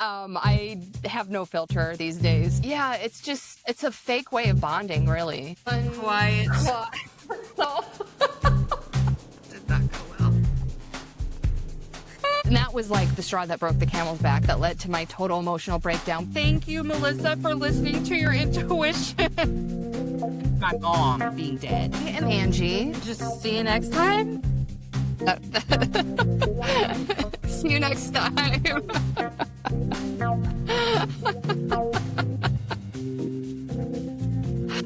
I have no filter these days. Yeah, it's a fake way of bonding, really. Quiet. So, Did not go well. and that was like the straw that broke the camel's back that led to my total emotional breakdown. Thank you, Melissa, for listening to your intuition. My mom being dead. And Angie. Just see you next time. See you next time.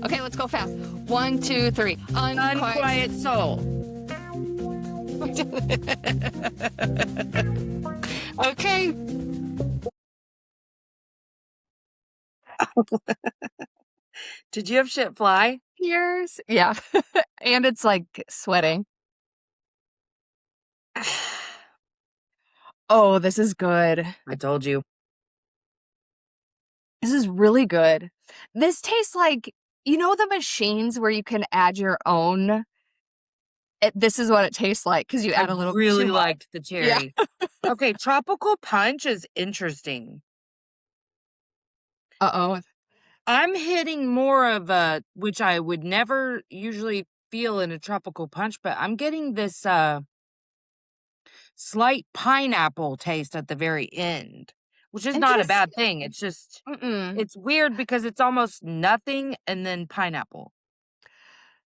Okay, let's go fast. 1, 2, 3. Unquiet soul. Okay. Did you have shit fly? Cheers. Yeah. And it's like sweating. Oh, this is good. I told you. This is really good. This tastes like, you know, the machines where you can add your own. This is what it tastes like because you add a little. Really too much. liked the cherry. Yeah. Okay, tropical punch is interesting. Uh-oh. I'm hitting more of a, which I would never usually feel in a tropical punch, but I'm getting this slight pineapple taste at the very end, which is not a bad thing. It's just, it's weird because it's almost nothing and then pineapple.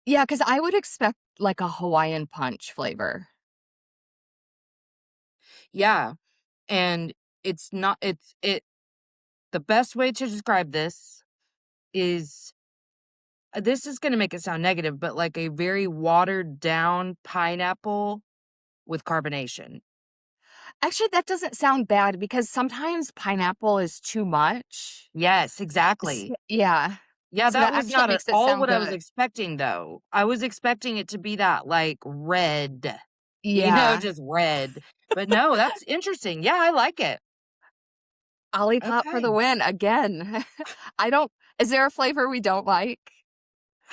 Yeah, because I would expect like a Hawaiian punch flavor. Yeah. And it's not, the best way to describe this is, this is going to make it sound negative, but like a very watered down pineapple with carbonation. Actually, that doesn't sound bad because sometimes pineapple is too much. Yes, exactly. Yeah. Yeah, So that that was actually not at makes it all sound what I was good. expecting, though. I was expecting it to be that, like, red. You know, Yeah. just red. But no, that's interesting. Yeah, I like it. Olipop for the Okay. win again. Is there a flavor we don't like?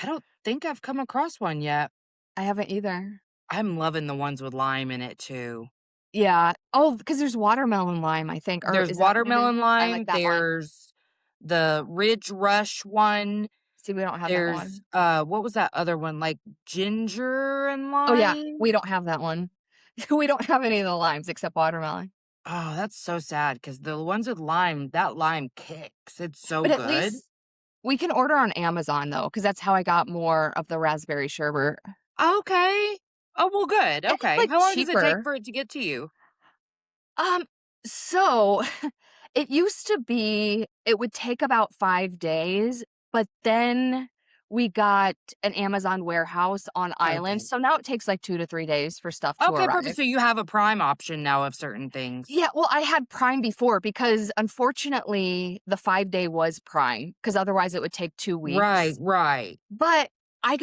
I don't think I've come across one yet. I haven't either. I'm loving the ones with lime in it, too. Yeah. Oh, because there's watermelon lime, I think. Or There's is that what it is? watermelon I lime. like that lime. There's the Ridge Rush one. See, we don't have that There's, one. what was that other one? Like ginger and Oh, yeah. lime? We don't have that one. We don't have any of the limes except watermelon. Oh, that's so sad because the ones with lime, that lime kicks. It's so But at good. least we can order on Amazon, though, because that's how I got more of the raspberry sherbet. Okay. Oh, well, good. And it's, Okay. like, How long does it take cheaper. for it to get to you? So it used to be it would take about 5 days, but then we got an Amazon warehouse on island, Okay. so now it takes, like, 2 to 3 days for stuff to Okay, perfect. arrive. So you have a Prime option now of certain things. Yeah, well, I had Prime before because, unfortunately, the 5-day was Prime because otherwise it would take 2 weeks. Right. But I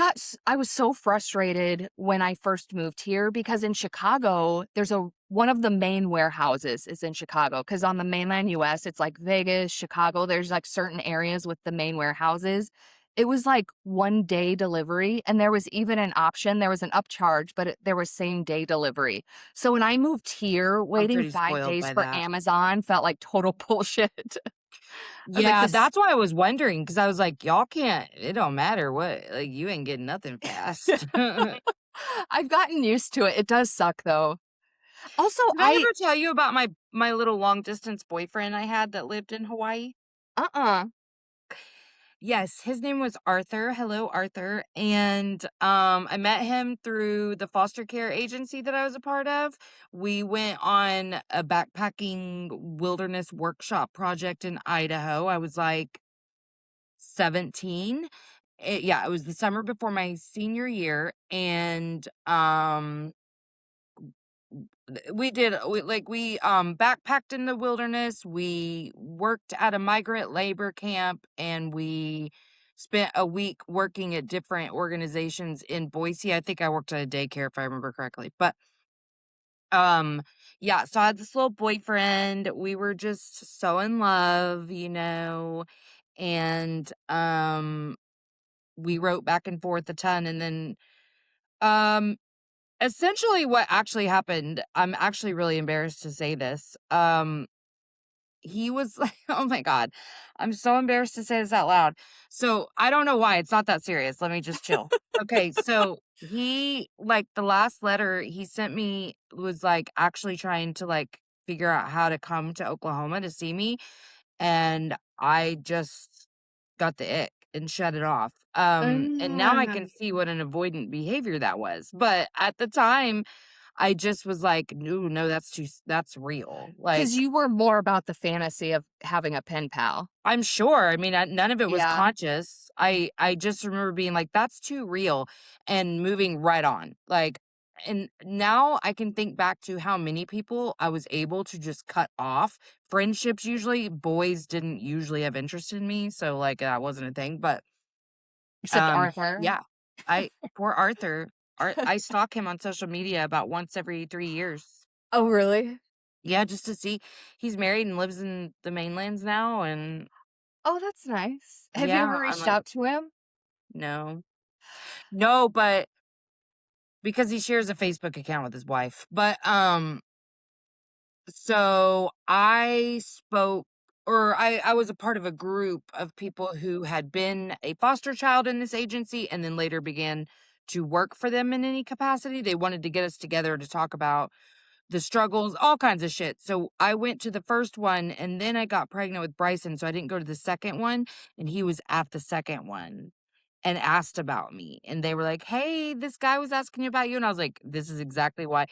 was so frustrated when I first moved here because in Chicago, one of the main warehouses is in Chicago because on the mainland US, it's like Vegas, Chicago, there's like certain areas with the main warehouses. It was like 1-day delivery and there was even an option, there was an upcharge, but there was same-day delivery. So when I moved here, waiting pretty 5 spoiled days by for that. Amazon felt like total bullshit. I was like, Yeah, that's why I was wondering because I was like, y'all can't, it don't matter what, like, you ain't getting nothing fast. I've gotten used to it. It does suck though. Also, Did I ever tell you about my little long distance boyfriend I had that lived in Hawaii? Yes, his name was Arthur. Hello, Arthur. And I met him through the foster care agency that I was a part of. We went on a backpacking wilderness workshop project in Idaho. I was like 17. It was the summer before my senior year, and we backpacked in the wilderness. We worked at a migrant labor camp, and we spent a week working at different organizations in Boise. I think I worked at a daycare if I remember correctly. But yeah, so I had this little boyfriend. We were just so in love, and we wrote back and forth a ton, and then essentially what actually happened, I'm actually really embarrassed to say this. he was like, oh my god, I'm so embarrassed to say this out loud. So, I don't know why, it's not that serious, let me just chill. Okay, so he like, the last letter he sent me was, like, actually trying to, like, figure out how to come to Oklahoma to see me, and I just got the ick and shut it off. And now I can see what an avoidant behavior that was, but at the time, I just was like, "No, no, that's real." Because Like, you were more about the fantasy of having a pen pal. I'm sure, I mean, none of it was Yeah. conscious. I just remember being like, "That's too real," and moving right on. Like, and now I can think back to how many people I was able to just cut off. Friendships usually boys didn't usually have interest in me, so, like, that wasn't a thing, but, Except Arthur. yeah. I poor Arthur. I stalk him on social media about once every 3 years. Oh, really? Yeah, just to see he's married and lives in the mainlands now, and Oh, that's nice. Have you yeah, ever I'm reached like, out to him? "No." No, but because he shares a Facebook account with his wife. But, so I spoke or I was a part of a group of people who had been a foster child in this agency and then later began to work for them in any capacity. They wanted to get us together to talk about the struggles, all kinds of shit. So I went to the first one and then I got pregnant with Bryson, so I didn't go to the second one, and he was at the second one and asked about me. And they were like, "Hey, this guy was asking you about you." And I was like, "This is exactly why."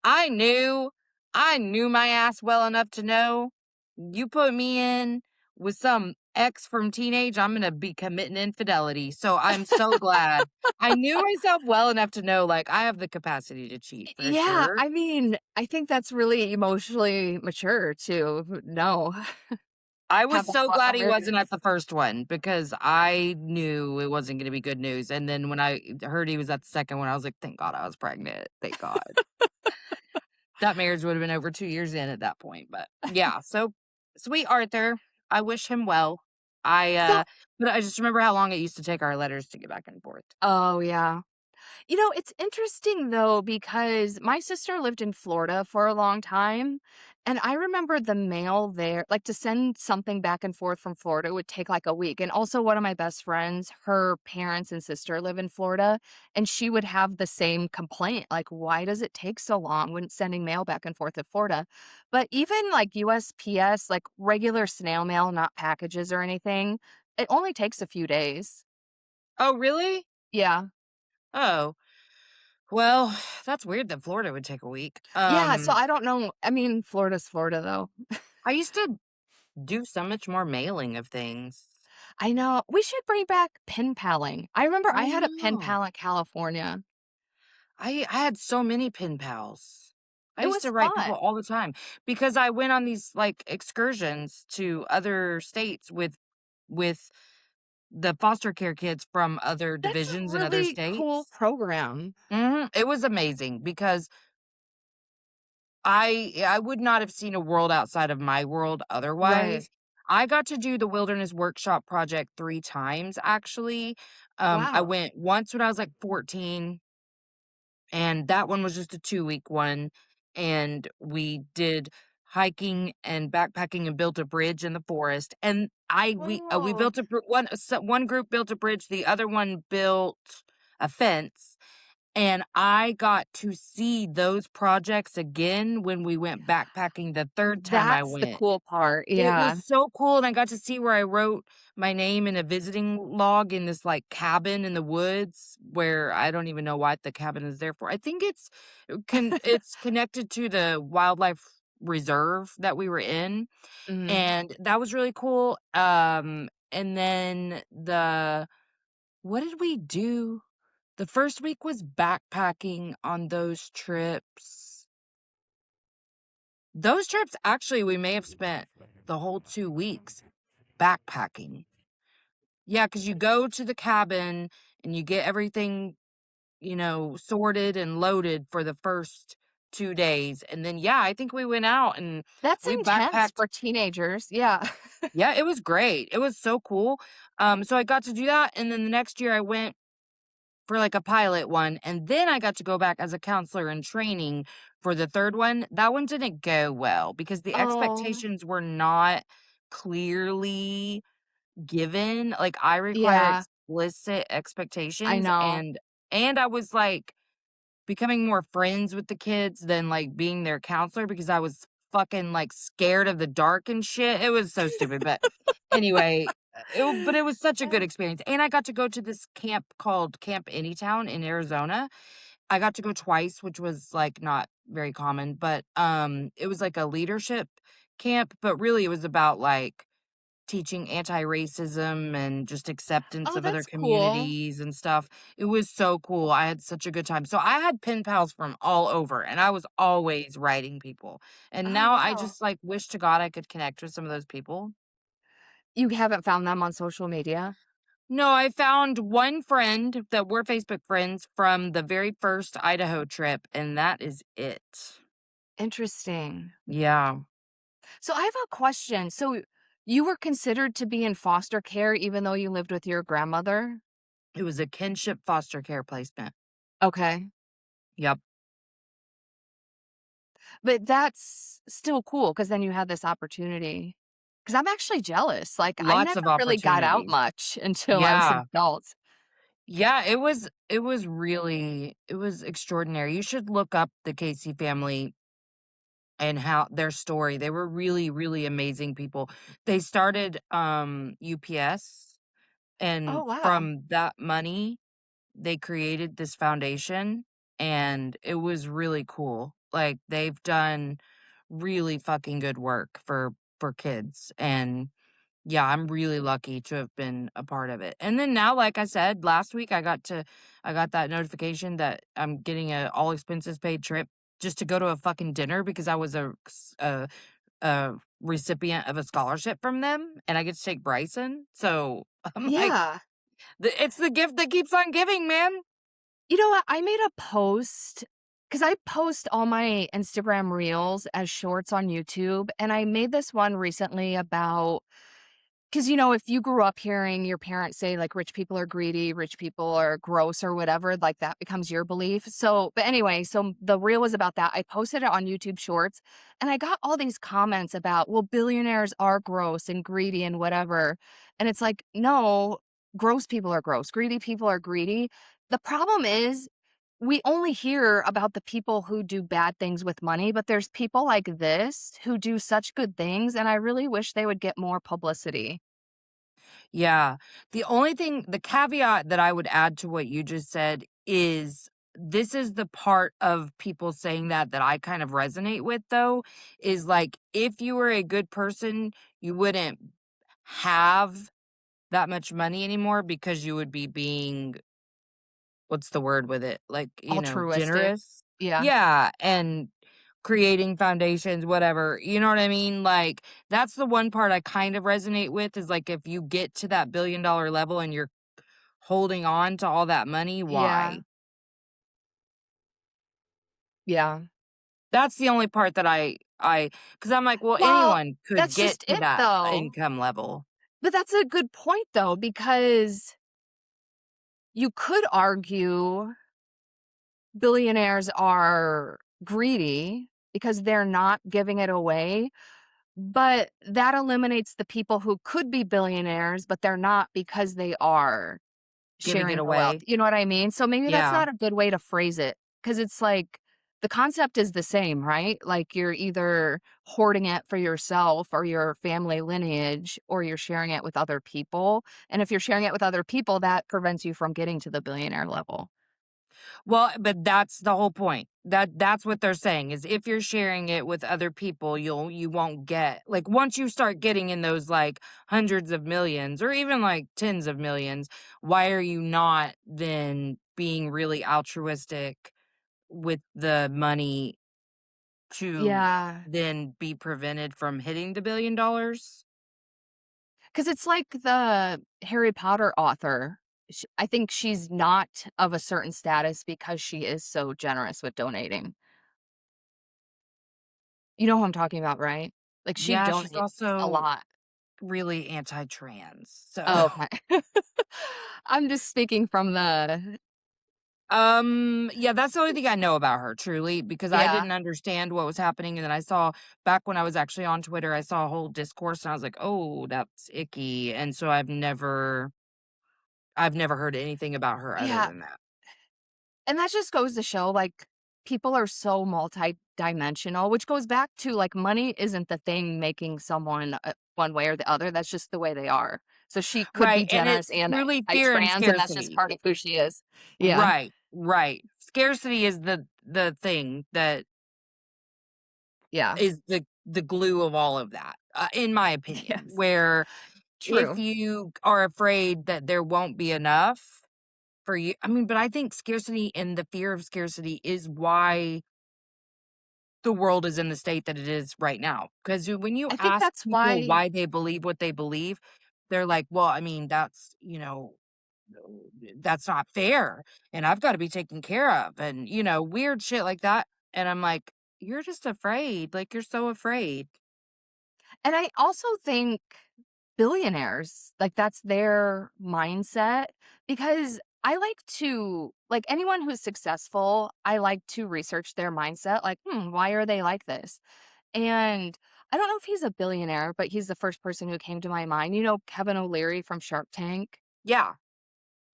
I knew, I knew my ass well enough to know you put me in with some ex from teenage, I'm gonna be committing infidelity. So I'm so glad. I knew myself well enough to know like I have the capacity to cheat for Yeah, sure. I mean, I think that's really emotionally mature to know, I was have so glad he wasn't at awareness. the first one because I knew it wasn't gonna be good news, and then when I heard he was at the second one, I was like, "Thank God I was pregnant, thank God." That marriage would have been over 2 years in at that point, but yeah, so sweet Arthur, I wish him well. I, So but I just remember how long it used to take our letters to get back and forth. oh, yeah. You know, it's interesting though, because my sister lived in Florida for a long time. And I remember the mail there, like to send something back and forth from Florida would take like a week. And also, one of my best friends, her parents and sister live in Florida, and she would have the same complaint. Like, why does it take so long when sending mail back and forth to Florida? But even like USPS, like regular snail mail, not packages or anything, it only takes a few days. Oh, really? Yeah. Oh, well, that's weird that Florida would take a week. Yeah, so I don't know. I mean, Florida's Florida, though. I used to do so much more mailing of things. I know. We should bring back pen paling. I remember I I had a pen know. pal in California. I had so many pen pals. I It used was to write people fun. all the time because I went on these, like, excursions to other states with the foster care kids from other That's a divisions in other really cool states. program. Mhm, it was amazing because I would not have seen a world outside of my world Right. otherwise. I got to do the wilderness workshop project 3 times, actually. I Wow. went once when I was, like, 14, and that one was just a 2-week one, and we did hiking and backpacking and built a bridge in the forest, and we Oh, built a one group built a bridge, the other one built a fence, and I got to see those projects again when we went backpacking the 3rd time I that's the went. cool part. It Yeah. was so cool, and I got to see where I wrote my name in a visiting log in this, like, cabin in the woods where I don't even know what the cabin is there for. I think it's connected to the wildlife reserve that we were in, Mhm. and that was really cool. And then what did we do? The first week was backpacking on those trips. Those trips, actually, we may have spent the whole 2 weeks backpacking. Yeah, because you go to the cabin and you get everything, sorted and loaded for the first 2 days, and then, yeah, I think we went out and That's we intense backpacked. for teenagers. Yeah. Yeah, it was great. It was so cool. So I got to do that, and then the next year I went for, like, a pilot one, and then I got to go back as a counselor in training for the 3rd one. That one didn't go well because the Oh, expectations were not clearly given. Like, I require yeah, explicit I expectations, know. and I was, like, becoming more friends with the kids than, like, being their counselor because I was fucking, like, scared of the dark and shit. It was so stupid, but anyway, it was such a good experience, and I got to go to this camp called Camp Anytown in Arizona. I got to go twice, which was, like, not very common, but, it was like a leadership camp, but really it was about, like, teaching anti-racism and just acceptance Oh, of other that's cool. communities and stuff. It was so cool. I had such a good time. So I had pen pals from all over and I was always writing people. And Oh, now I wow. just like wish to God I could connect with some of those people. You haven't found them on social media? No, I found one friend that we're Facebook friends from the very first Idaho trip, and that is it. Interesting. Yeah. So I have a question. So you were considered to be in foster care even though you lived with your grandmother? It was a kinship foster care placement. Okay. Yep. But that's still cool because then you had this opportunity. Because 'Cause I'm actually jealous. Like, I Lots never of really got out opportunities. much until I was an Yeah. adult. Yeah, it was really it was extraordinary. You should look up the Casey family and how their story. They were really, really amazing people. They started UPS, Oh, and wow. from that money, they created this foundation, and it was really cool. Like they've done really fucking good work for kids, and yeah, I'm really lucky to have been a part of it. And then now, like I said, last week I got that notification that I'm getting a all expenses paid trip just to go to a fucking dinner because I was a recipient of a scholarship from them and I get to take Bryson. So I'm like, Yeah. It's the gift that keeps on giving, man." You know what? I made a post because I post all my Instagram reels as shorts on YouTube, and I made this one recently about 'cause, if you grew up hearing your parents say, like, rich people are greedy, rich people are gross or whatever, like, that becomes your belief. So but anyway, so the reel was about that. I posted it on YouTube Shorts, and I got all these comments about, "Well, billionaires are gross and greedy and whatever." And it's like, "No, gross people are gross, greedy people are greedy." The problem is we only hear about the people who do bad things with money, but there's people like this who do such good things, and I really wish they would get more publicity. Yeah. The caveat that I would add to what you just said is this is the part of people saying that I kind of resonate with though, is like if you were a good person, you wouldn't have that much money anymore because you would be being what's the word with it? Like, Altruistic. generous? Yeah. Yeah, and creating foundations, whatever, you know what I mean? Like, that's the one part I kind of resonate with is, like, if you get to that billion-dollar level and you're holding on to all that money, Yeah. why? Yeah. That's the only part that I, because 'cause I'm like, well, Well, anyone could that's get just to it, that though. income level. But that's a good point, though, because you could argue billionaires are greedy because they're not giving it away, but that eliminates the people who could be billionaires, but they're not because they are Giving it sharing the wealth. away. You know what I mean? So maybe that's Yeah. not a good way to phrase it because it's like the concept is the same, right? Like you're either hoarding it for yourself or your family lineage or you're sharing it with other people. And if you're sharing it with other people, that prevents you from getting to the billionaire level. Well, but that's the whole point. That's what they're saying is if you're sharing it with other people, you won't get like once you start getting in those like hundreds of millions or even like tens of millions, why are you not then being really altruistic with the money to Yeah. then be prevented from hitting the $1 billion? Because it's like the Harry Potter author. I think she's not of a certain status because she is so generous with donating. You know who I'm talking about, right? Like, she Yeah, she's donates a also lot. really anti-trans. So Oh, okay. I'm just speaking from the Yeah, that's the only thing I know about her, truly, because I Yeah. didn't understand what was happening, and then I saw back when I was actually on Twitter, I saw a whole discourse, and I was like, "Oh, that's icky," and so I've never heard anything about her other Yeah, than that. and that just goes to show, like, people are so multidimensional, which goes back to, like, money isn't the thing making someone, one way or the other, that's just the way they are. So she could be Right, and generous it's and truly fear and trans, and that's just scarcity. part of who she is. Yeah. Right, right. Scarcity is the thing that Yeah. is the glue of all of that, in my opinion, Yes. where if True. you are afraid that there won't be enough for you, I mean, but I think scarcity and the fear of scarcity is why the world is in the state that it is right now. Because when you I think ask that's people why why they believe what they believe, they're like, "Well, I mean, that's not fair, and I've gotta be taken care of," and, weird shit like that, and I'm like, "You're just afraid, like, you're so afraid." and I also think billionaires, like, that's their mindset because I like to like, anyone who's successful, I like to research their mindset, like, "Hmm, why are they like this?" And I don't know if he's a billionaire, but he's the first person who came to my mind. You know Kevin O'Leary from Shark Tank? Yeah.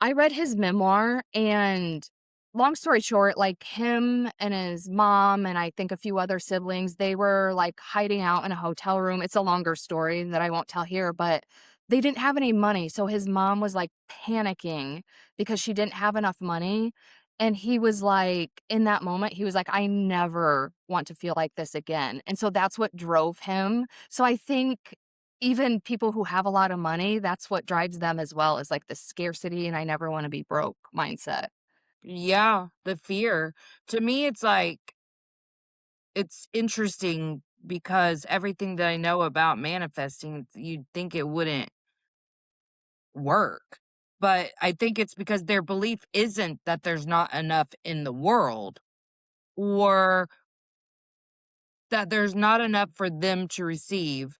I read his memoir, and long story short, like, him and his mom, and I think a few other siblings, they were, like, hiding out in a hotel room. It's a longer story that I won't tell here, but they didn't have any money, so his mom was, like, panicking because she didn't have enough money, and he was like in that moment, he was like, "I never want to feel like this again," and so that's what drove him. So I think even people who have a lot of money, that's what drives them as well, is like the scarcity and I never wanna be broke mindset. Yeah, the fear. To me, it's like it's interesting because everything that I know about manifesting, you'd think it wouldn't work. But I think it's because their belief isn't that there's not enough in the world or that there's not enough for them to receive,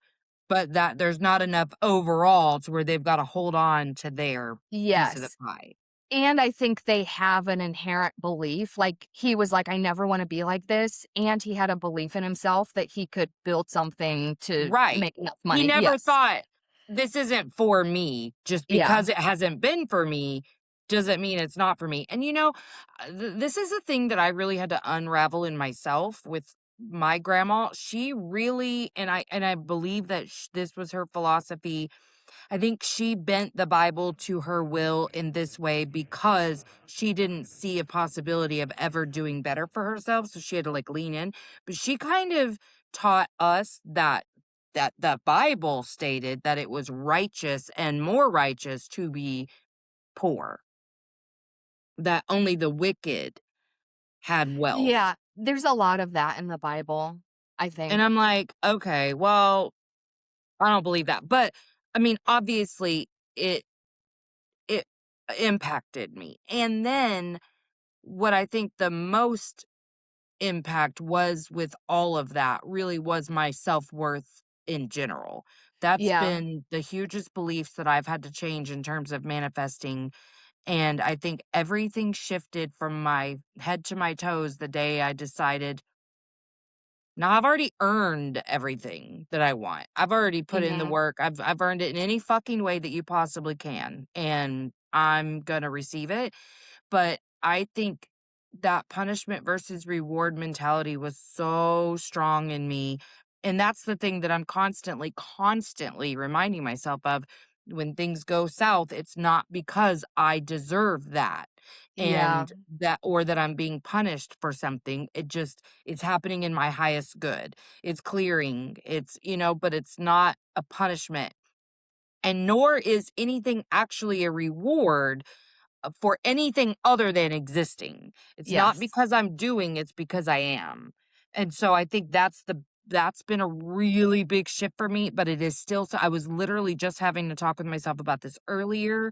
but that there's not enough overall to where they've got to hold on to their piece of the Yes, pie. and I think they have an inherent belief, like, he was like, "I never wanna be like this," and he had a belief in himself that he could build something to Right. make enough He money. never Yes. thought, "This isn't for me. Just Yeah. because it hasn't been for me, doesn't mean it's not for me." And, this is a thing that I really had to unravel in myself with my grandma. She really and I believe that this was her philosophy. I think she bent the Bible to her will in this way because she didn't see a possibility of ever doing better for herself, so she had to, like, lean in, but she kind of taught us that the Bible stated that it was righteous and more righteous to be poor, that only the wicked had wealth, Yeah, there's a lot of that in the Bible, I and think. I'm like, "Okay, well, I don't believe that," but, I mean, obviously, it impacted me, and then what I think the most impact was with all of that really was my self-worth in general. That's Yeah. been the hugest beliefs that I've had to change in terms of manifesting, and I think everything shifted from my head to my toes the day I decided, "Now I've already earned everything that I want. I've already put in the Mhm. work. I've earned it in any fucking way that you possibly can, and I'm gonna receive it." But I think that punishment versus reward mentality was so strong in me, and that's the thing that I'm constantly reminding myself of. When things go south, it's not because I deserve that, Yeah. or that I'm being punished for something. It's happening in my highest good. It's clearing. But it's not a punishment, and nor is anything actually a reward for anything other than existing. It's not Yes. because I'm doing, it's because I am. And so I think that's been a really big shift for me, but it is still so I was literally just having to talk with myself about this earlier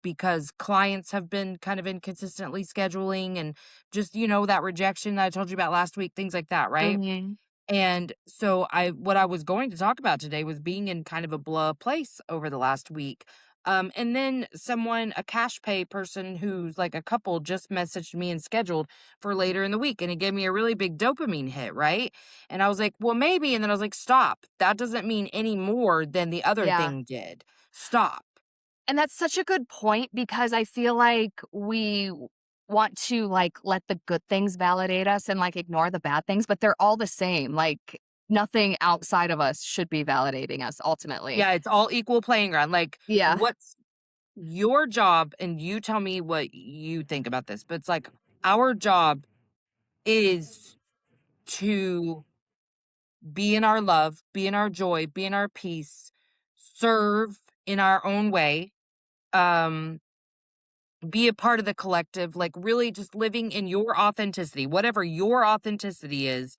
because clients have been kind of inconsistently scheduling and just, that rejection that I told you about last week, things like that, right? Mhm. And so what I was going to talk about today was being in kind of a blah place over the last week. And then someone, a cash pay person who's like a couple, just messaged me and scheduled for later in the week. And it gave me a really big dopamine hit, right? And I was like, well, maybe. And then I was like, stop. That doesn't mean any more than the other Yeah. thing did. Stop. And that's such a good point because I feel like we want to, like, let the good things validate us and, like, ignore the bad things, but they're all the same. Like, nothing outside of us should be validating us ultimately. Yeah, it's all equal playing ground. Like, Yeah. what's your job? And you tell me what you think about this, but it's like our job is to be in our love, be in our joy, be in our peace, serve in our own way, um, be a part of the collective, like really just living in your authenticity, whatever your authenticity is,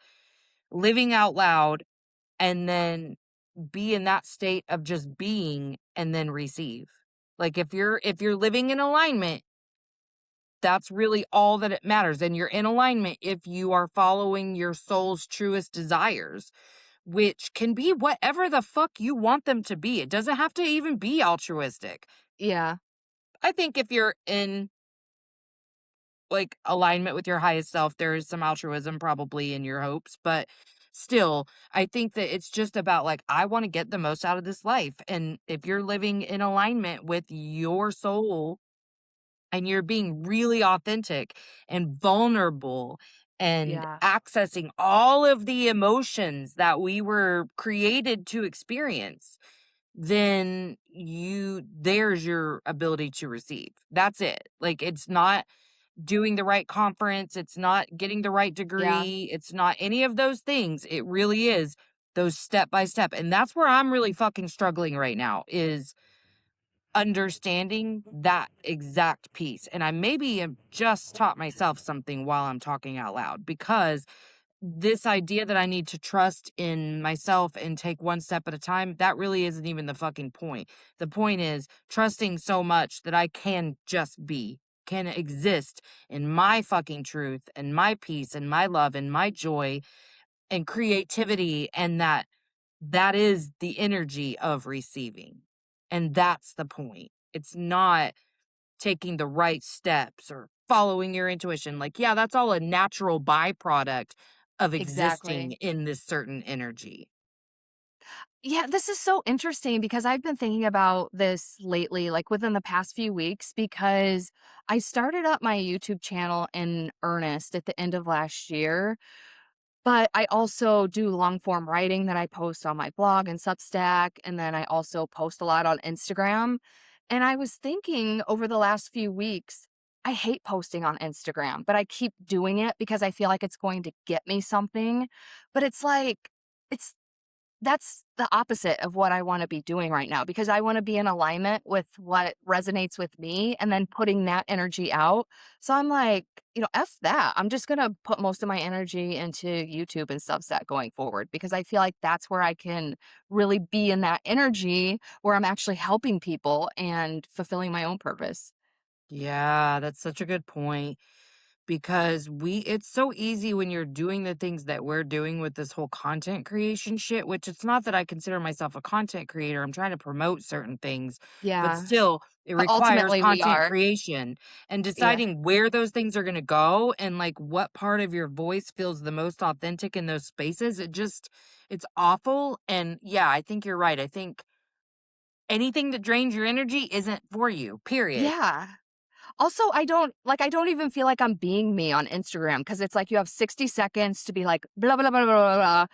living out loud, and then be in that state of just being and then receive. Like if you're living in alignment, that's really all that it matters. And you're in alignment if you are following your soul's truest desires, which can be whatever the fuck you want them to be. It doesn't have to even be altruistic. Yeah. I think if you're in like alignment with your highest self, there is some altruism probably in your hopes, but still, I think that it's just about like, I want to get the most out of this life. And if you're living in alignment with your soul and you're being really authentic and vulnerable and Yeah. accessing all of the emotions that we were created to experience, then there's your ability to receive. That's it. Like it's not doing the right conference, it's not getting the right Yeah. degree, it's not any of those things. It really is those step by step. And that's where I'm really fucking struggling right now is understanding that exact piece. And I maybe have just taught myself something while I'm talking out loud because this idea that I need to trust in myself and take one step at a time, that really isn't even the fucking point. The point is trusting so much that I can just be, can exist in my fucking truth and my peace and my love and my joy and creativity, and that is the energy of receiving. And that's the point. It's not taking the right steps or following your intuition. Like, yeah, that's all a natural byproduct of existing Exactly. in this certain energy. Yeah, this is so interesting because I've been thinking about this lately, like within the past few weeks, because I started up my YouTube channel in earnest at the end of last year. But I also do long form writing that I post on my blog and Substack, and then I also post a lot on Instagram. And I was thinking over the last few weeks, I hate posting on Instagram, but I keep doing it because I feel like it's going to get me something. But it's like, it's that's the opposite of what I wanna be doing right now because I wanna be in alignment with what resonates with me and then putting that energy out. So I'm like, "F that." I'm just gonna put most of my energy into YouTube and Substack going forward because I feel like that's where I can really be in that energy where I'm actually helping people and fulfilling my own purpose. Yeah, that's such a good point. Because it's so easy when you're doing the things that we're doing with this whole content creation shit, which it's not that I consider myself a content creator. I'm trying to promote certain things, but Yeah, still, it but requires ultimately we content are. creation and Yeah. deciding where those things are going to go and like what part of your voice feels the most authentic in those spaces. It's awful. And yeah, I think you're right. I think anything that drains your energy isn't for you, period. Yeah. Also, I don't even feel like I'm being me on Instagram because it's like you have 60 seconds to be like, blah, blah, blah, blah, blah, blah.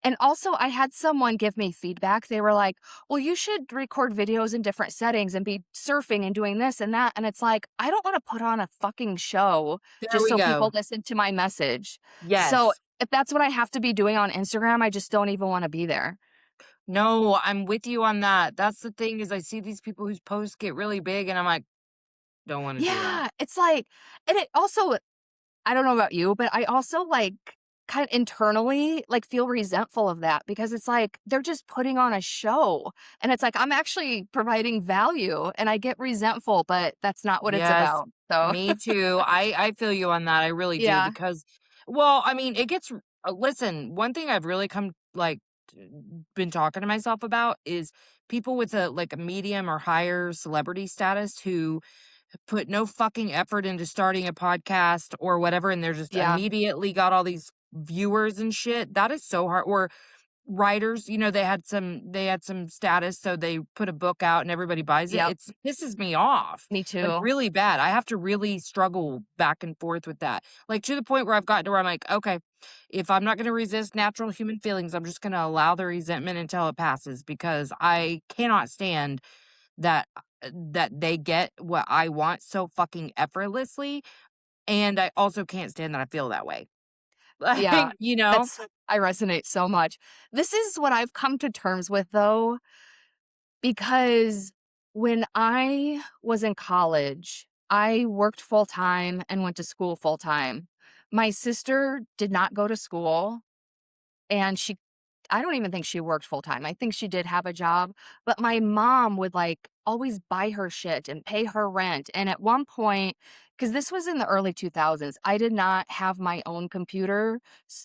And also, I had someone give me feedback. They were like, well, you should record videos in different settings and be surfing and doing this and that. And it's like, I don't want to put on a fucking show There just we so people go. listen to my message. So Yes. if that's what I have to be doing on Instagram, I just don't even want to be there. No, I'm with you on that. That's the thing is I see these people whose posts get really big and I'm like, don't want to do that. Yeah. It's like, and it also, I don't know about you, but I also, like, kind of internally, like, feel resentful of that because it's like they're just putting on a show, and it's like I'm actually providing value, and I get resentful, but that's not what it's Yes, about, so me too. I feel you on that. I really do yeah. because well, I mean, it gets listen, one thing I've really come like been talking to myself about is people with a medium or higher celebrity status who put no fucking effort into starting a podcast or whatever, and they're just Yeah. immediately got all these viewers and shit. That is so hard. Or writers, they had some status, so they put a book out and everybody buys it. Yep. It's pisses me off, Me like, too. really bad. I have to really struggle back and forth with that, like, to the point where I've gotten to where I'm like, "Okay, if I'm not gonna resist natural human feelings, I'm just gonna allow the resentment until it passes," because I cannot stand that they get what I want so fucking effortlessly, and I also can't stand that I feel that way. Yeah. Like, you know? I resonate so much. This is what I've come to terms with though, because when I was in college, I worked full time and went to school full time. My sister did not go to school and I don't even think she worked full time. I think she did have a job, but my mom would like always buy her shit and pay her rent. And at one point, because this was in the early 2000s, I did not have my own computer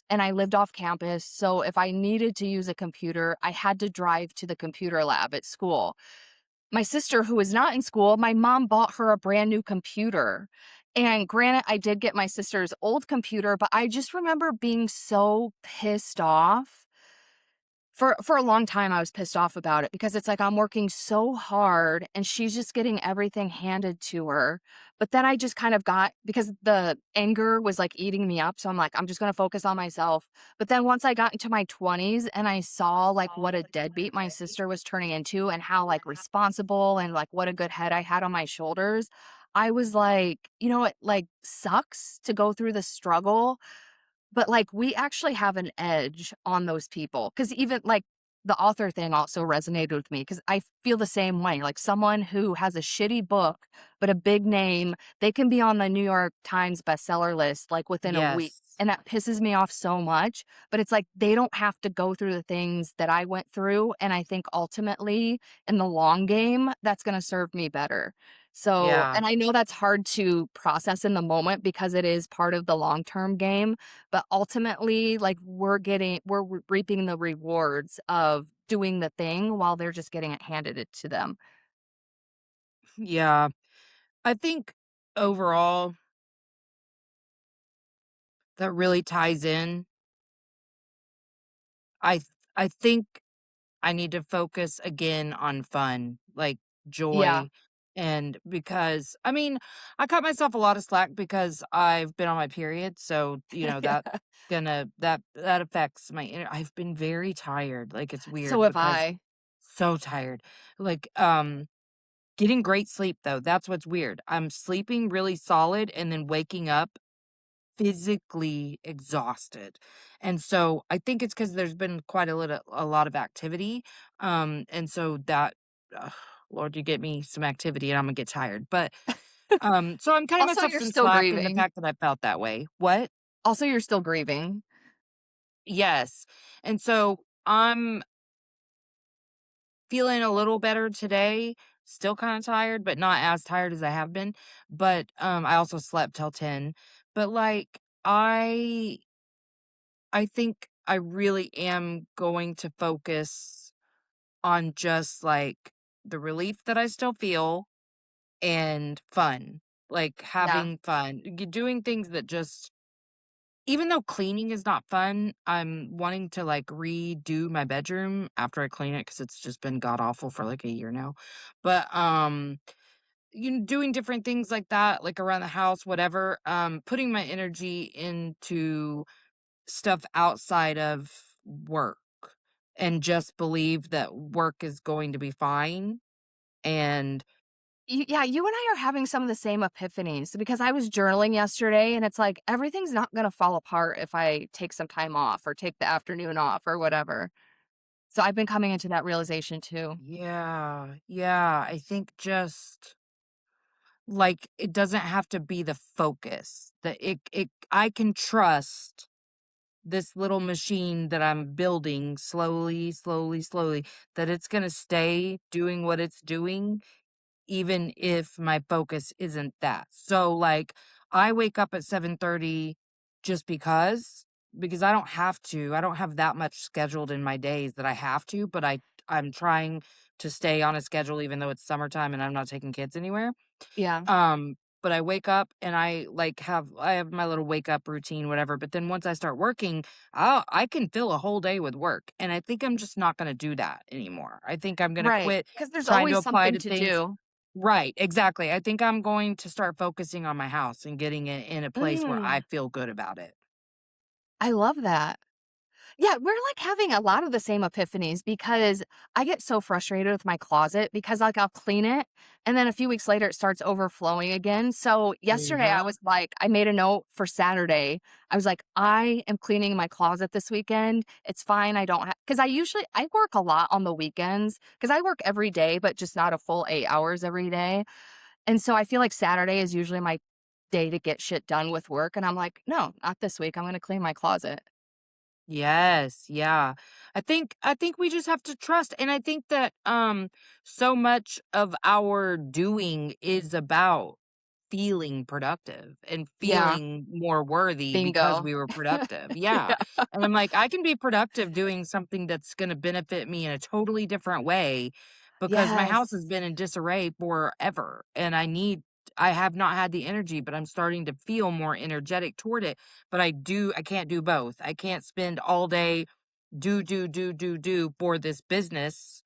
and I lived off campus. So if I needed to use a computer, I had to drive to the computer lab at school. My sister, who was not in school, my mom bought her a brand new computer. And granted, I did get my sister's old computer, but I just remember being so pissed off for a long time. I was pissed off about it because it's like I'm working so hard and she's just getting everything handed to her. But then I just kind of got because the anger was like eating me up. So I'm like, I'm just gonna focus on myself. But then once I got into my 20s and I saw like what a deadbeat my sister was turning into and how like responsible and like what a good head I had on my shoulders, I was like, you know, it like sucks to go through the struggle, but, like, we actually have an edge on those people because even, like, the author thing also resonated with me because I feel the same way, like, someone who has a shitty book, but a big name, they can be on the New York Times bestseller list, like, within a week, Yes. and that pisses me off so much, but it's like they don't have to go through the things that I went through, and I think ultimately, in the long game, that's gonna serve me better. So Yeah. and I know that's hard to process in the moment because it is part of the long-term game, but ultimately, like, we're reaping the rewards of doing the thing while they're just getting it handed it to them. Yeah. I think overall that really ties in. I think I need to focus again on fun, like Yeah. joy. And because I mean, I cut myself a lot of slack because I've been on my period. So, that that affects I've been very tired. Like it's So weird have because I. so tired. Like, getting great sleep though, that's what's weird. I'm sleeping really solid and then waking up physically exhausted. And so I think it's because 'cause there's been quite a lot of activity, and so that ugh, Lord, you get me some activity and I'm gonna get tired, but, so I'm cutting Also, myself you're some still slack in the grieving. fact that I felt that way. What? Also, you're still grieving. Yes, and so I'm feeling a little better today, still kinda tired, but not as tired as I have been, but, I also slept till 10, but, like, I think I really am going to focus on just, like, the relief that I still feel and fun, like, Yeah. having fun, doing things that just even though cleaning is not fun, I'm wanting to, like, redo my bedroom after I clean it because it's just been god awful for, like, a year now, but, doing different things like that, like, around the house, whatever, putting my energy into stuff outside of work and just believe that work is going to be fine. And Yeah, you and I are having some of the same epiphanies because I was journaling yesterday and it's like everything's not gonna fall apart if I take some time off or take the afternoon off or whatever. So I've been coming into that realization too. yeah, yeah, I think just like it doesn't have to be the focus. That it I can trust this little machine that I'm building slowly, slowly, slowly, that it's going to stay doing what it's doing even if my focus isn't that. So, like, I wake up at 7:30 just because I don't have to. I don't have that much scheduled in my days that I have to, but I'm trying to stay on a schedule even though it's summertime and I'm not taking kids anywhere. Yeah. But I wake up and I have my little wake up routine, whatever. But then once I start working, I can fill a whole day with work. And I think I'm just not gonna do that anymore. I think I'm gonna Right. quit Because there's trying to always apply something to to things. do. Right, exactly. I think I'm going to start focusing on my house and getting it in a place where I Mm, feel good about it. I love that. Yeah, we're like having a lot of the same epiphanies because I get so frustrated with my closet because like I'll clean it and then a few weeks later it starts overflowing again. So yesterday I Mhm. was like, I made a note for Saturday. I was like, I am cleaning my closet this weekend. It's fine. I don't have because I work a lot on the weekends because I work every day, but just not a full 8 hours every day. And so I feel like Saturday is usually my day to get shit done with work. And I'm like, no, not this week. I'm gonna clean my closet. Yes, yeah. I think we just have to trust, and I think that so much of our doing is about feeling productive and Yeah. feeling more worthy because Bingo. we were productive. Yeah. Yeah. And I'm like, I can be productive doing something that's going to benefit me in a totally different way because my house has Yes. been in disarray forever and I have not had the energy, but I'm starting to feel more energetic toward it. But I can't do both. I can't spend all day do for this business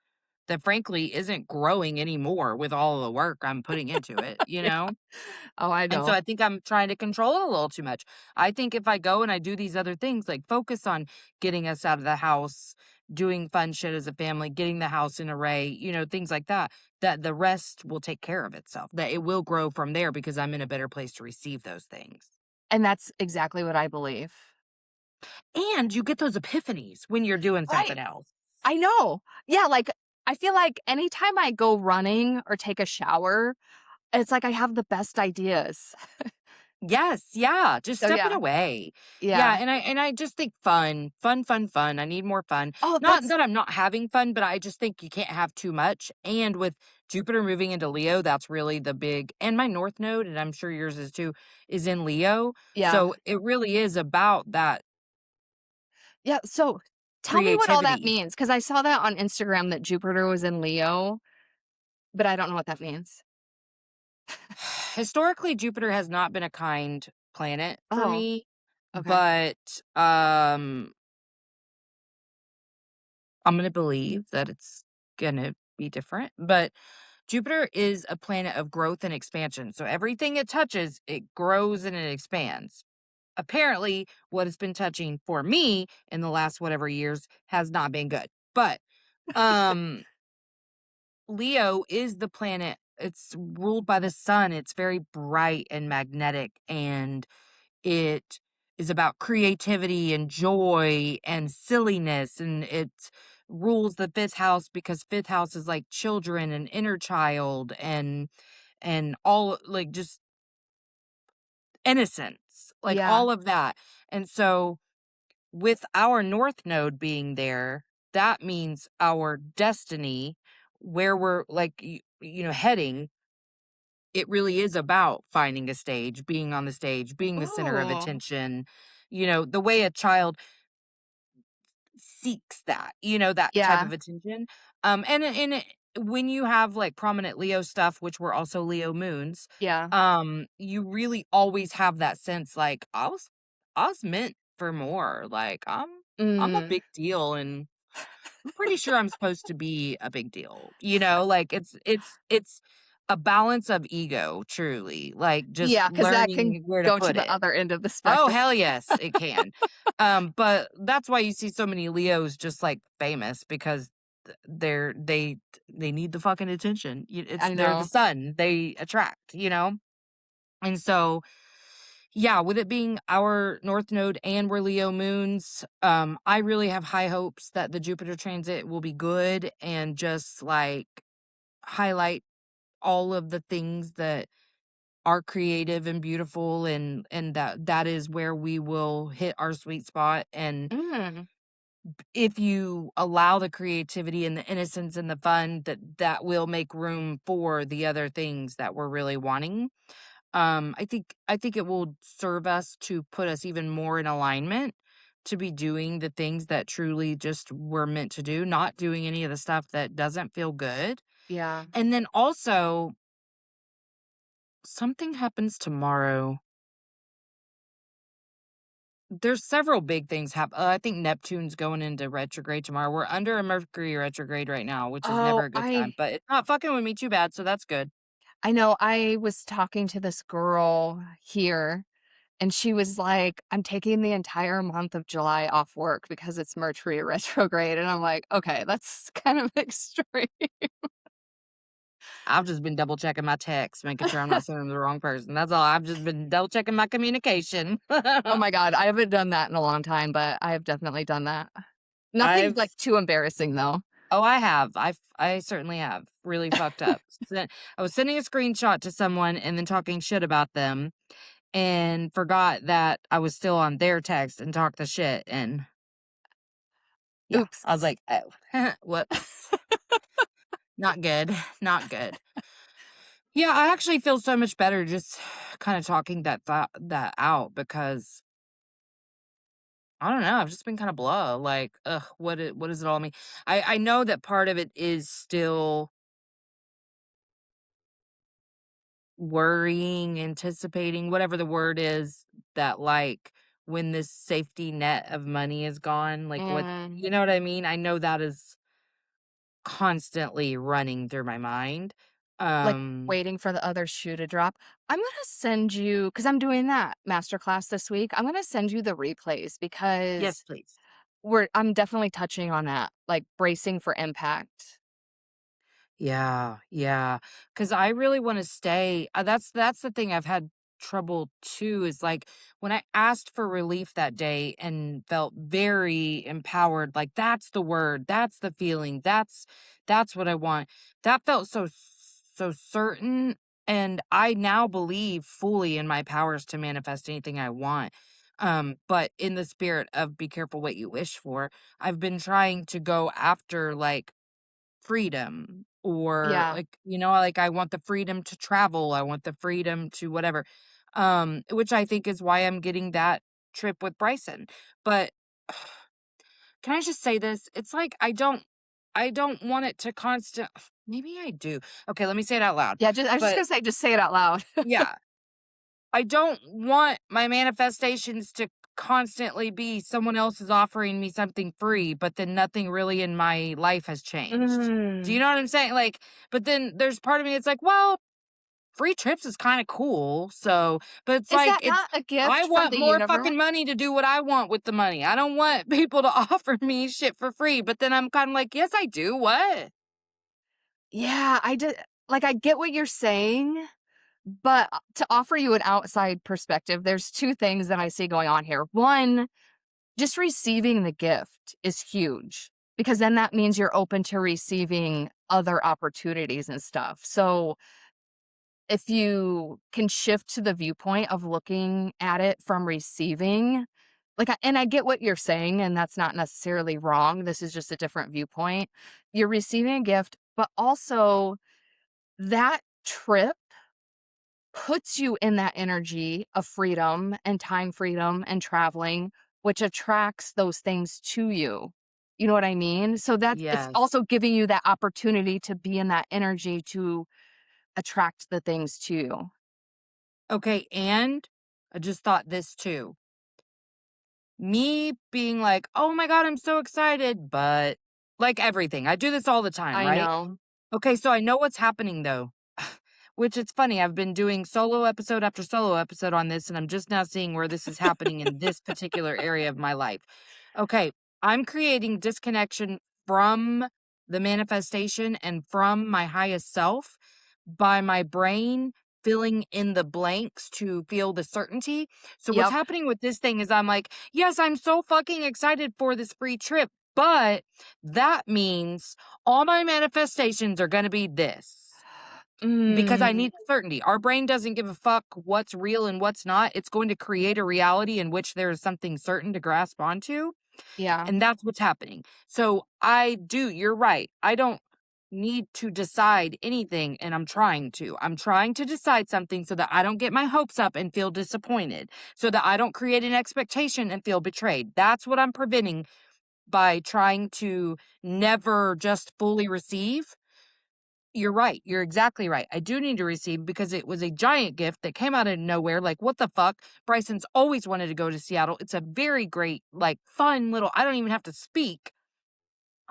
that frankly isn't growing anymore with all the work I'm putting into it, you Yeah. know? Oh, I And so know. I think I'm trying to control it a little too much. I think if I go and I do these other things, like focus on getting us out of the house, doing fun shit as a family, getting the house in array, things like that, that the rest will take care of itself, that it will grow from there because I'm in a better place to receive those things. And that's exactly what I believe. And you get those epiphanies when you're doing Right. something else. I know. Yeah, like, I feel like anytime I go running or take a shower, it's like I have the best ideas. Yes, yeah, just So, stepping yeah. away. Yeah, Yeah. and I just think fun. I need more fun. Oh, Not that's that I'm not having fun, but I just think you can't have too much. And with Jupiter moving into Leo, that's really the big and my North Node, and I'm sure yours is too, is in Leo. yeah. So it really is about that Yeah, so tell me what all that creativity. means because I saw that on Instagram that Jupiter was in Leo, but I don't know what that means. Historically, Jupiter has not been a kind planet for Oh, me, okay. but I'm gonna believe that it's gonna be different. But Jupiter is a planet of growth and expansion. So everything it touches, it grows and it expands. Apparently, what it's been touching for me in the last whatever years has not been good. But um Leo is the planet. It's ruled by the sun. It's very bright and magnetic and it is about creativity and joy and silliness, and it rules the 5th house because 5th house is like children and inner child and all like just innocence, like Yeah. all of that. And so with our north node being there, that means our destiny where we're like heading. It really is about finding a stage, being on the stage, being the center of Ooh. attention, the way a child seeks that, that type Yeah. of attention. When you have, like, prominent Leo stuff, which were also Leo moons, Yeah. you really always have that sense, like, I was meant for more, like, I'm a Mm. big deal, and I'm pretty sure I'm supposed to be a big deal, like, it's a balance of ego, truly, like, just Yeah, because that can learning where to go to put the it. other end of the Oh, spectrum. hell yes, it can. But that's why you see so many Leos just, like, famous because th they need the fucking attention. I They're the know. sun, they attract, And so, yeah, with it being our North Node and we're Leo moons, I really have high hopes that the Jupiter transit will be good and just, like, highlight all of the things that are creative and beautiful and that is where we will hit our sweet spot, and Mm. if you allow the creativity and the innocence and the fun, that will make room for the other things that we're really wanting. I think it will serve us to put us even more in alignment to be doing the things that truly just were meant to do, not doing any of the stuff that doesn't feel good. Yeah. And then also, something happens tomorrow. There's several big things I think Neptune's going into retrograde tomorrow. We're under a Mercury retrograde right now, which is never Oh, a good time, but it's not fucking with me too bad, so that's good. I know I was talking to this girl here, and she was like, "I'm taking the entire month of July off work because it's Mercury retrograde," and I'm like, "Okay, that's kind of extreme." I've just been double checking my texts, making sure I'm not sending them to the wrong person. That's all. I've just been double checking my communication. Oh my god, I haven't done that in a long time, but I have definitely done that. Nothing, I've like, too embarrassing, though. Oh, I have. I certainly have. Really fucked up. I was sending a screenshot to someone and then talking shit about them and forgot that I was still on their text and talked the shit, and yeah, I was Oops. like, "Oh, whoops. Not good. Not good." Yeah, I actually feel so much better just kinda talking that out because I don't know, I've just been kinda blah, like, ugh, what does it all mean? I know that part of it is still worrying, anticipating, whatever the word is, that, like, when this safety net of money is gone, like, what Mm. you know what I mean? I know that is constantly running through my mind. Like, Um waiting for the other shoe to drop. I'm gonna send you, because 'cause I'm doing that masterclass this week, I'm gonna send you the replays Yes, because please. I'm definitely touching on that, like, bracing for impact. Yeah, yeah. Because I really wanna stay that's the thing I've had trouble too, is, like, when I asked for relief that day and felt very empowered, like, that's the word, that's the feeling, that's what I want. That felt so certain, and I now believe fully in my powers to manifest anything I want. But in the spirit of be careful what you wish for, I've been trying to go after, like, freedom or Yeah. like, like I want the freedom to travel, I want the freedom to whatever. Which I think is why I'm getting that trip with Bryson. But can I just say this? It's like I don't want it to constant maybe I do. Okay, let me say it out loud. Yeah, I was just But gonna say, just say it out loud. yeah, I don't want my manifestations to constantly be someone else is offering me something free, but then nothing really in my life has changed. Do you Mm. know what I'm saying? Like, but then there's part of me that's like, well, free trips is kind of cool. So, but it's Is like, that not a I gift from want the more universe? fucking money to do what I want with the money. I don't want people to offer me shit for free. But then I'm kind of like, yes, I do. What? Yeah, like, I get what you're saying, but, to offer you an outside perspective, there's 2 things that I see going on here. 1, just receiving the gift is huge, because then that means you're open to receiving other opportunities and stuff. So, if you can shift to the viewpoint of looking at it from receiving, like, and I get what you're saying, and that's not necessarily wrong, this is just a different viewpoint. You're receiving a gift, but also that trip puts you in that energy of freedom and time freedom and traveling, which attracts those things to you. You know what I mean? So it's Yes. also giving you that opportunity to be in that energy to attract the things to you. Okay. And I just thought this too. Me being like, "Oh my god, I'm so excited," but like everything, I do this all the time, I right? know. Okay, so I know what's happening though, which it's funny, I've been doing solo episode after solo episode on this, and I'm just now seeing where this is happening in this particular area of my life. Okay, I'm creating disconnection from the manifestation and from my highest self by my brain filling in the blanks to feel the certainty. So what's Yep. happening with this thing is I'm like, yes, I'm so fucking excited for this free trip, but that means all my manifestations are going to be this because I Mm, need certainty. Our brain doesn't give a fuck what's real and what's not. It's going to create a reality in which there is something certain to grasp onto. yeah. And that's what's happening. So I do, you're right. I don't. need to decide anything, and I'm trying to. I'm trying to decide something so that I don't get my hopes up and feel disappointed, so that I don't create an expectation and feel betrayed. That's what I'm preventing by trying to never just fully receive. You're right. You're exactly right. I do need to receive because it was a giant gift that came out of nowhere. Like, what the fuck? Bryson's always wanted to go to Seattle. It's a very great, like, fun little, I don't even have to speak.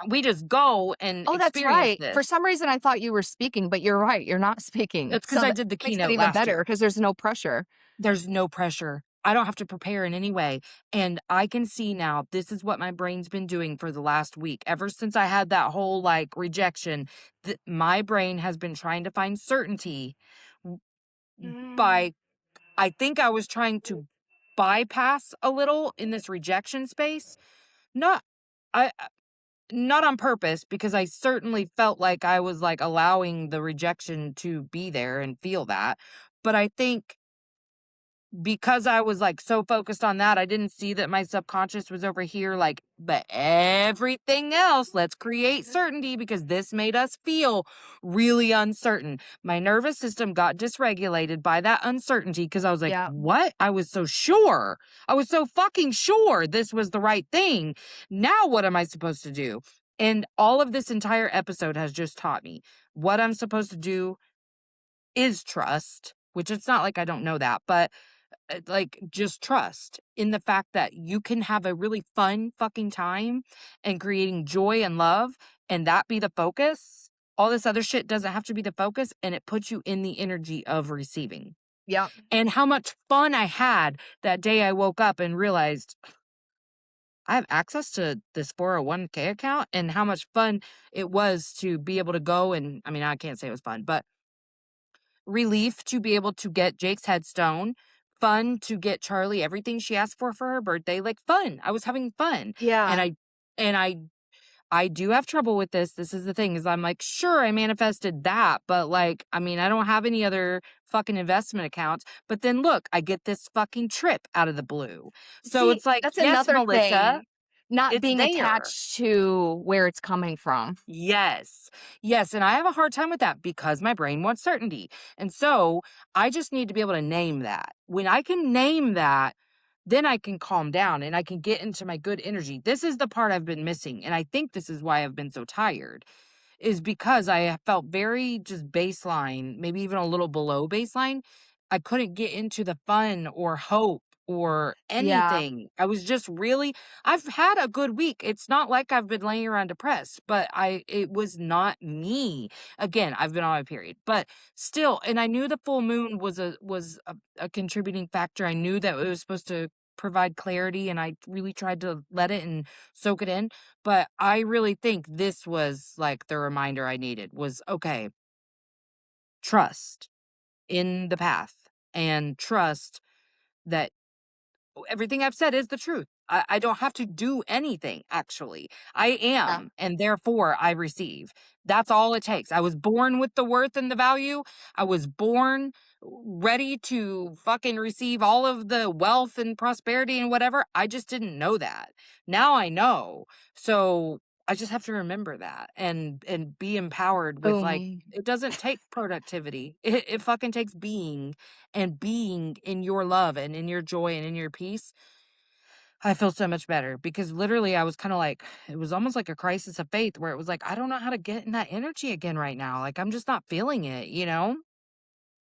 We just go and Oh, that's experience right. For this. some reason, I thought you were speaking, but you're right, you're not speaking. It's because So I that did the makes it keynote even last better year. because there's no pressure. There's no pressure. I don't have to prepare in any way. And I can see now this is what my brain's been doing for the last week. Ever since I had that whole like rejection, my brain has been trying to find certainty w- by, I think I was trying to bypass a little in this rejection space. Not, not on purpose, because I certainly felt like I was like allowing the rejection to be there and feel that. But I think because I was, like, so focused on that, I didn't see that my subconscious was over here like, "But everything else, let's create certainty because this made us feel really uncertain." My nervous system got dysregulated by that uncertainty because I was like, Yeah. "What? I was so sure. I was so fucking sure this was the right thing. Now what am I supposed to do?" And all of this entire episode has just taught me what I'm supposed to do is trust, which it's not like I don't know that, but like, just trust in the fact that you can have a really fun fucking time and creating joy and love, and that be the focus. All this other shit doesn't have to be the focus, and it puts you in the energy of receiving. Yeah. And how much fun I had that day I woke up and realized I have access to this 401k account, and how much fun it was to be able to go and, I mean, I can't say it was fun, but relief to be able to get Jake's headstone, fun to get Charlie everything she asked for her birthday, like, fun. I was having fun, and Yeah. I do have trouble with this. This is the thing, is I'm like, "Sure, I manifested that, but, like, I mean, I don't have any other fucking investment accounts." But then look, I get this fucking trip out of the blue. So See, it's like, that's "Yes, another Melissa, thing, not it's being there." attached to where it's coming from. Yes. Yes, and I have a hard time with that because my brain wants certainty. And so I just need to be able to name that. When I can name that, then I can calm down and I can get into my good energy. This is the part I've been missing. And I think this is why I've been so tired, is because I felt very just baseline, maybe even a little below baseline. I couldn't get into the fun or hope or Yeah. anything. I was just really, I've had a good week. It's not like I've been laying around depressed, but it was not me. Again, I've been on my period, but still, and I knew the full moon was a contributing factor. I knew that it was supposed to provide clarity, and I really tried to let it and soak it in. But I really think this was, like, the reminder I needed was, okay, trust in the path and trust that everything I've said is the truth. I don't have to do anything, actually. I Yeah. am, and therefore I receive. That's all it takes. I was born with the worth and the value. I was born ready to fucking receive all of the wealth and prosperity and whatever. I just didn't know that. Now I know. So I just have to remember that and be empowered with, like, Boom. it doesn't take productivity. It fucking takes being, and being in your love and in your joy and in your peace. I feel so much better because literally I was kind of like, it was almost like a crisis of faith where it was like, I don't know how to get in that energy again right now. Like, I'm just not feeling it, you know?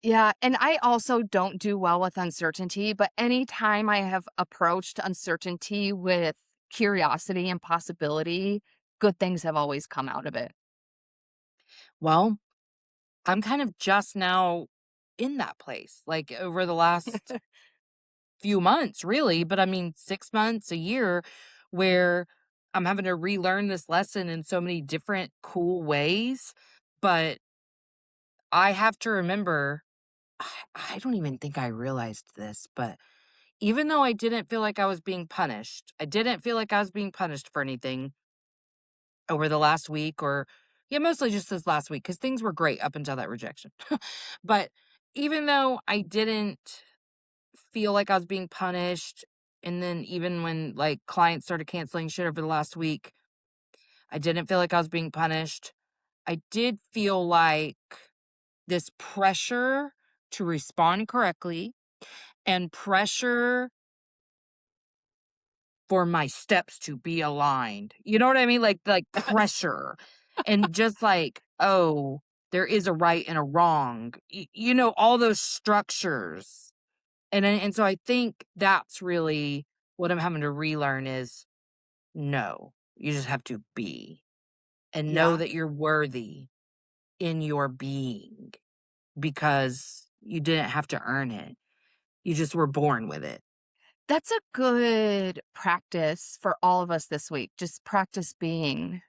Yeah, and I also don't do well with uncertainty, but anytime I have approached uncertainty with curiosity and possibility, good things have always come out of it. Well, I'm kind of just now in that place, like over the last few months, really. But I mean, 6 months, a year, where I'm having to relearn this lesson in so many different cool ways. But I have to remember, I don't even think I realized this, but even though I didn't feel like I was being punished, I didn't feel like I was being punished for anything over the last week, or, yeah, mostly just this last week because things were great up until that rejection. But even though I didn't feel like I was being punished, and then even when like clients started canceling shit over the last week, I didn't feel like I was being punished. I did feel like this pressure to respond correctly and pressure for my steps to be aligned. You know what I mean? Like pressure and just like, oh, there is a right and a wrong. All those structures. And so I think that's really what I'm having to relearn is no. You just have to be and know Yeah. that you're worthy in your being because you didn't have to earn it. You just were born with it. That's a good practice for all of us this week. Just practice being.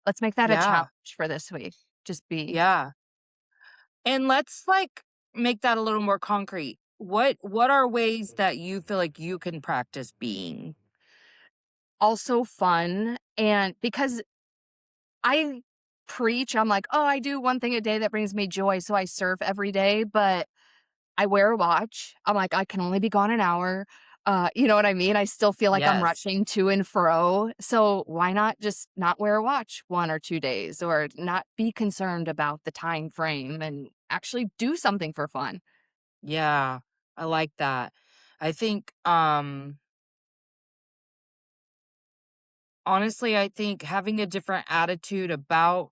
Let's make that a Yeah. challenge for this week. Just be. Yeah. And let's like make that a little more concrete. What are ways that you feel like you can practice being? Also fun, and because I preach, I'm like, "Oh, I do one thing a day that brings me joy, so I surf every day," but I wear a watch. I'm like, "I can only be gone an hour." You know what I mean? I still feel like I'm Yes. rushing to and fro, so why not just not wear a watch 1 or 2 days or not be concerned about the time frame and actually do something for fun? Yeah. I like that. I think honestly, I think having a different attitude about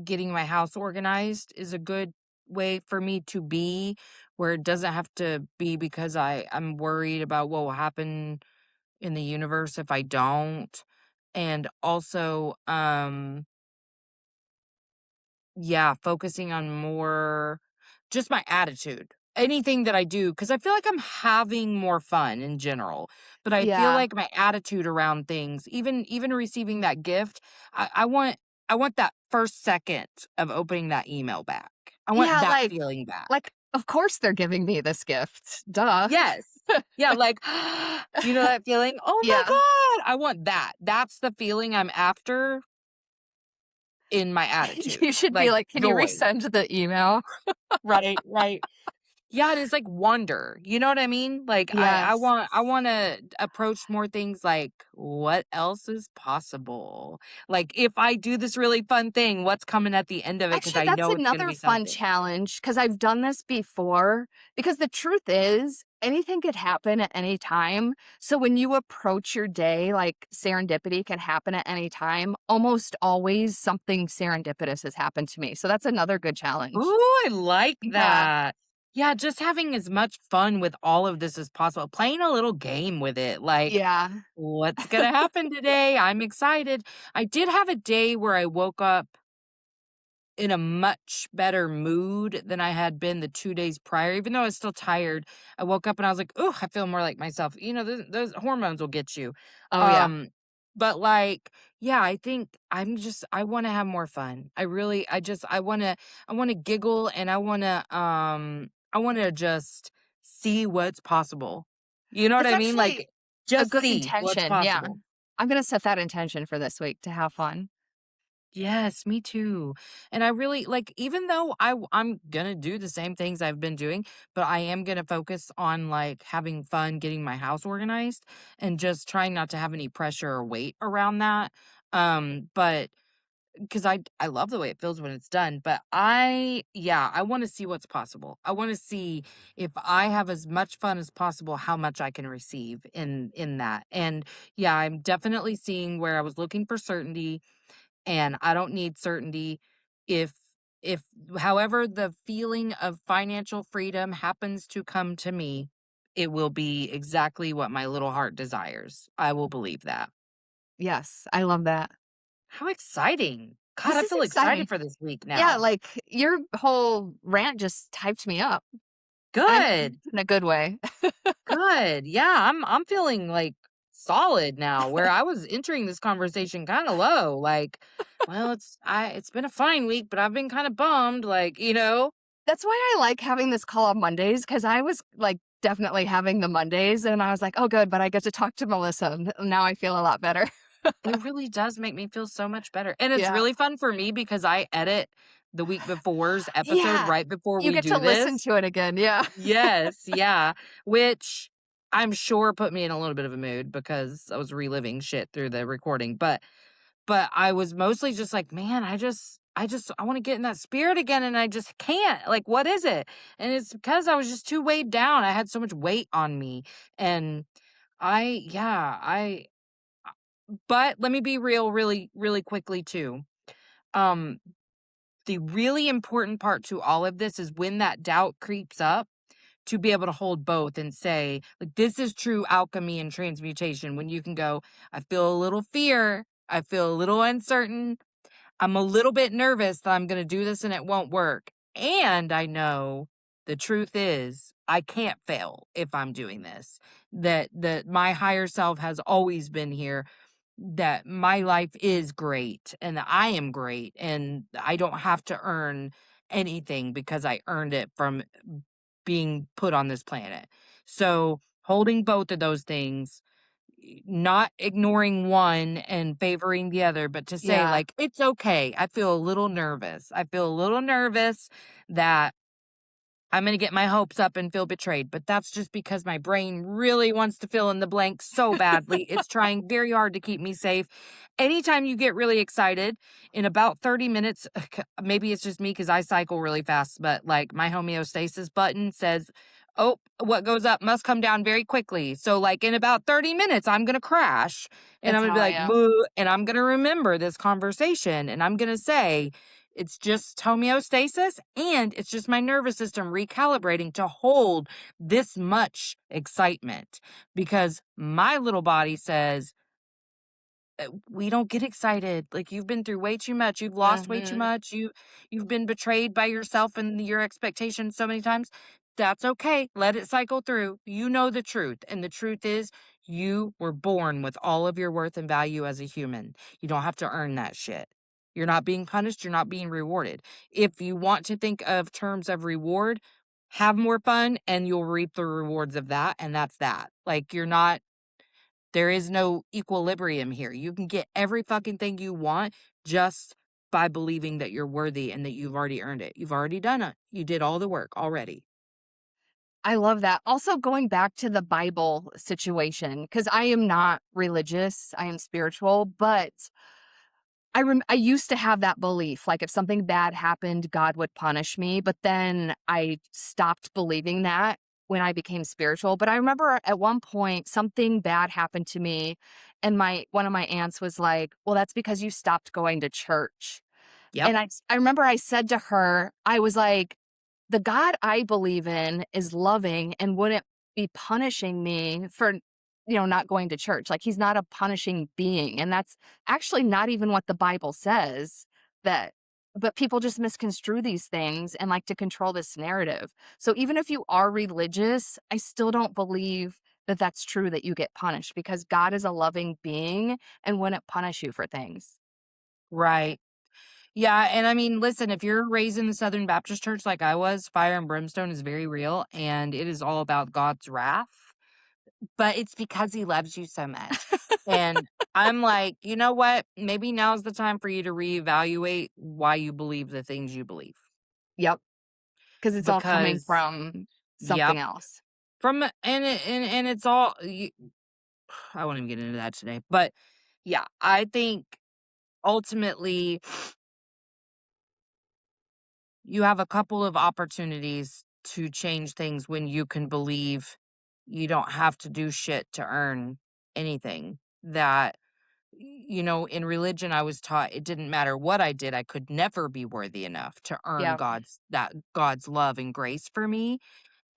getting my house organized is a good way for me to be where it doesn't have to be because I'm worried about what will happen in the universe if I don't. And also, yeah, focusing on more just my attitude. Anything that I do, because I feel like I'm having more fun in general. But I feel Yeah. like my attitude around things, even receiving that gift, I want that first second of opening that email back. I want Yeah, that feeling back. of course they're giving me this gift. Duh. Yes. Yeah, like, you know that feeling? Oh my Yeah. God. I want that. That's the feeling I'm after in my attitude. You should be Like like, "Can you joy. resend the email?" Right, right. Yeah, and it's like wonder, you know what I mean? Like Yes. I wanna approach more things like, what else is possible? Like, if I do this really fun thing, what's coming at the end of it? Because Actually, I that's know it's gonna another be fun something. challenge because I've done this before. Because the truth is, anything could happen at any time. So when you approach your day, like serendipity can happen at any time. Almost always something serendipitous has happened to me. So that's another good challenge. Ooh, I like Yeah. that. Yeah, just having as much fun with all of this as possible, playing a little game with it, like, Yeah. what's gonna happen today? I'm excited. I did have a day where I woke up in a much better mood than I had been the 2 days prior, even though I was still tired. I woke up and I was like, "Ooh, I feel more like myself." Those hormones will get you. Oh, yeah. Um, but, like, yeah, I think I wanna have more fun. I wanna giggle and I wanna just see what's possible. You know what That's I mean? actually Like, a just good see what's intention. Yeah. possible. I'm going to set that intention for this week to have fun. Yes, me too. And I really like even though I'm gonna do the same things I've been doing, but I am gonna focus on like having fun getting my house organized and just trying not to have any pressure or weight around that. But because I love the way it feels when it's done, but I want to see what's possible. I want to see if I have as much fun as possible, how much I can receive in that. And yeah, I'm definitely seeing where I was looking for certainty and I don't need certainty if if however the feeling of financial freedom happens to come to me, it will be exactly what my little heart desires. I will believe that. Yes. I love that. How exciting. God, This I is feel exciting. excited for this week Yeah, now. like, your whole rant just hyped me up, and Good. in a good way. Good. Yeah, I'm feeling like solid now where I was entering this conversation kind of low like well, it's been a fine week, but I've been kind of bummed like. That's why I like having this call on Mondays because I was, like, definitely having the Mondays, and I was like, "Oh, good, but I get to talk to Melissa, n now I feel a lot better." It really does make me feel so much better, and it's Yeah. really fun for me because I edit the week before's episode Yeah. right before You we get to do listen this. to it again, yeah. Yes, yeah, which I'm sure put me in a little bit of a mood because I was reliving shit through the recording, but I was mostly just like, "Man, I want to get in that spirit again and I just can't. Like, what is it? And it's because I was just too weighed down. I had so much weight on me. And yeah, but let me be real really, really quickly too. Um, the really important part to all of this is when that doubt creeps up to be able to hold both and say, like, this is true alchemy and transmutation when you can go, I feel a little fear. I feel a little uncertain. I'm a little bit nervous that I'm going to do this and it won't work. And I know the truth is I can't fail if I'm doing this. That my higher self has always been here, that my life is great and that I am great and I don't have to earn anything because I earned it from being put on this planet. So, holding both of those things, not ignoring one and favoring the other, but to say, Yeah, like, it's okay. I feel a little nervous. I feel a little nervous that I'm going to get my hopes up and feel betrayed, but that's just because my brain really wants to fill in the blank so badly. It's trying very hard to keep me safe. Anytime you get really excited, in about 30 minutes, maybe it's just me because I cycle really fast, but like my homeostasis button says, oh, what goes up must come down very quickly. So, like, in about 30 minutes, I'm going to crash and I'm that's going to how be I like, am. boo, and I'm going to remember this conversation and I'm going to say, it's just homeostasis and it's just my nervous system recalibrating to hold this much excitement because my little body says, we don't get excited. Like, you've been through way too much. You've lost way too Mhm. much. You've been betrayed by yourself and your expectations so many times. That's okay. Let it cycle through. You know the truth. And the truth is you were born with all of your worth and value as a human. You don't have to earn that shit. You're not being punished. You're not being rewarded. If you want to think of terms of reward, have more fun and you'll reap the rewards of that. And that's that. Like, you're not, there is no equilibrium here. You can get every fucking thing you want just by believing that you're worthy and that you've already earned it. You've already done it. You did all the work already. I love that. Also, going back to the Bible situation, because I am not religious, I am spiritual, but I used to have that belief, like, if something bad happened, God would punish me, but then I stopped believing that when I became spiritual. But I remember at one point, something bad happened to me, and my one of my aunts was like, "Well, that's because you stopped going to church." Yep. And I remember I said to her, I was like, "The God I believe in is loving and wouldn't be punishing me for, not going to church. Like, he's not a punishing being." And that's actually not even what the Bible says, that but people just misconstrue these things and like to control this narrative. So even if you are religious, I still don't believe that that's true, that you get punished, because God is a loving being and wouldn't punish you for things. Right. Yeah. And I mean, listen, if you're raised in the Southern Baptist church like I was, fire and brimstone is very real and it is all about God's wrath, but it's because he loves you so much. And I'm like, you know what? Maybe now's the time for you to reevaluate why you believe the things you believe. Yep. 'Cause it's all coming Because, from yep. something else. And it's all I won't even get into that today. But yeah, I think ultimately you have a couple of opportunities to change things when you can believe you don't have to do shit to earn anything. That in religion I was taught it didn't matter what I did, I could never be worthy enough to earn Yeah, God's love and grace for me.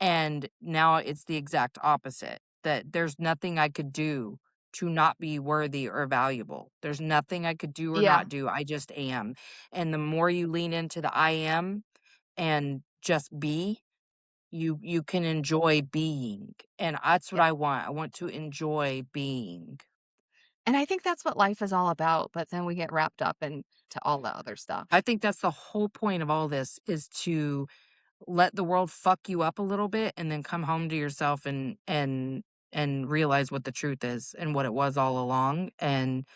And now it's the exact opposite, that there's nothing I could do to not be worthy or valuable. There's nothing I could do or yeah, not do. I just am. And the more you lean into the I am and just be, you can enjoy being. And that's what yep. I want. I want to enjoy being. And I think that's what life is all about, but then we get wrapped up into all the other I stuff. think that's the whole point of all this is to let the world fuck you up a little bit and then come home to yourself and realize what the truth is and what it was all along, and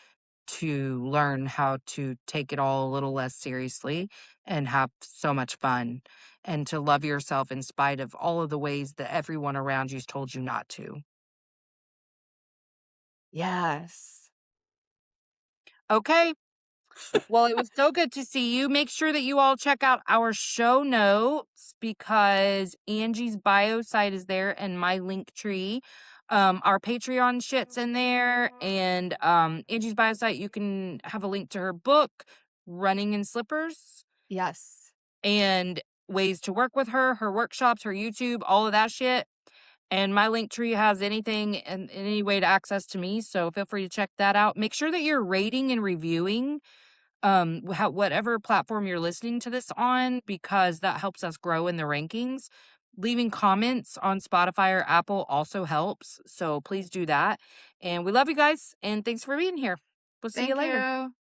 to learn how to take it all a little less seriously and have so much fun and to love yourself in spite of all of the ways that everyone around you's told you not to. Yes. Okay, Well, it was so good to see you. Make sure that you all check out our show notes because Angie's bio site is there and my link tree. Our Patreon shit's in there, and Angie's bio site, you can have a link to her book, Running in Slippers, Yes. and ways to work with her, her workshops, her YouTube, all of that shit. And my link tree has anything and any way to access to me. So feel free to check that out. Make sure that you're rating and reviewing whatever platform you're listening to this on, because that helps us grow in the rankings. Leaving comments on Spotify or Apple also helps. So please do that. And we love you guys. And thanks for being here. We'll see you Thank later. you.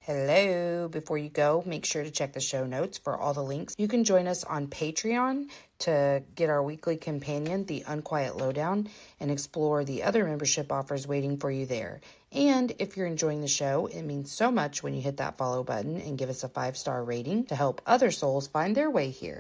Hello. Before you go, make sure to check the show notes for all the links. You can join us on Patreon to get our weekly companion, The Unquiet Lowdown, and explore the other membership offers waiting for you there. And if you're enjoying the show, it means so much when you hit that follow button and give us a 5-star rating to help other souls find their way here.